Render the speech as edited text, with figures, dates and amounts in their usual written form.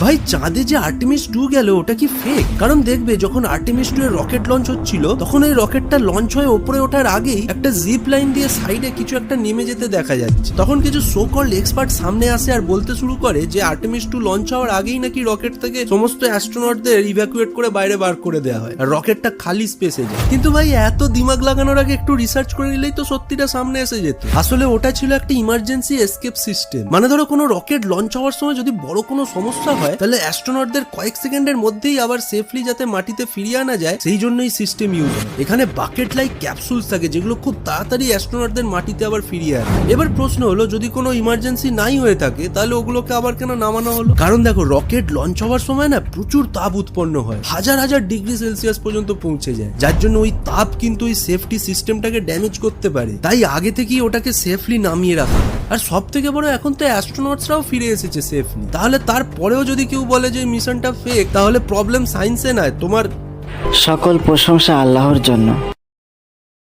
ভাই চাঁদে যে আর্টেমিস 2 গেল ওটা কি ফেক? কারণ দেখবে যখন আর্টেমিস 2 এর রকেট লঞ্চ হচ্ছিল তখন ওই রকেটটা লঞ্চ হয়ে উপরে ওঠার আগেই একটা জিপ লাইন দিয়ে সাইডে কিছু একটা নেমে যেতে দেখা যাচ্ছে। তখন কিছু সো কল্ড এক্সপার্ট সামনে আসে আর বলতে শুরু করে যে আর্টেমিস 2 লঞ্চ হওয়ার আগেই নাকি রকেট থেকে সমস্ত অ্যাস্ট্রোনটদের ইভ্যাকুয়েট করে বাইরে বার করে দেওয়া হয় আর রকেটটা খালি স্পেসে যায়। কিন্তু ভাই এত দিমাগ লাগানোর আগে একটু রিসার্চ করে নিলেই তো সত্যিটা সামনে এসে যেত। আসলে ওটা ছিল একটা ইমার্জেন্সি এসকেপ সিস্টেম। মানে ধরো কোনো রকেট লঞ্চ হওয়ার সময় যদি বড় কোনো সমস্যা হয় তাহলে অ্যাস্ট্রোনটদের কয়েক সেকেন্ডের মধ্যেই আবার সেফলি যাতে মাটিতে ফিরিয়ে আনা যায় সেই জন্যই সিস্টেম ইউজ হয়। এখানে বাকেট লাইক ক্যাপসুলস থাকে যেগুলো খুব তাড়াতাড়ি অ্যাস্ট্রোনটদের মাটিতে আবার ফিরিয়ে আনে। এবার প্রশ্ন হলো যদি কোনো ইমার্জেন্সি নাই হয়ে থাকে তাহলে ওগুলোকে আবার কেন নামানো হলো? কারণ দেখো রকেট লঞ্চ হওয়ার সময় না প্রচুর তাপ উৎপন্ন হয়, হাজার হাজার ডিগ্রি সেলসিয়াস পর্যন্ত পৌঁছে যায়, যার জন্য ওই তাপ কিন্তু ওই সেফটি সিস্টেমটাকে ড্যামেজ করতে পারে। তাই আগে থেকেই ওটাকে সেফলি নামিয়ে রাখা। আর সব থেকে বড় এখন তো অ্যাস্ট্রোনটসরাও ফিরে এসেছে সেফলি। তাহলে তারপরেও যদি কেউ বলে যে মিশনটা ফেক তাহলে প্রবলেম সায়েন্সে নয় তোমার। সকল প্রশংসা আল্লাহর জন্য।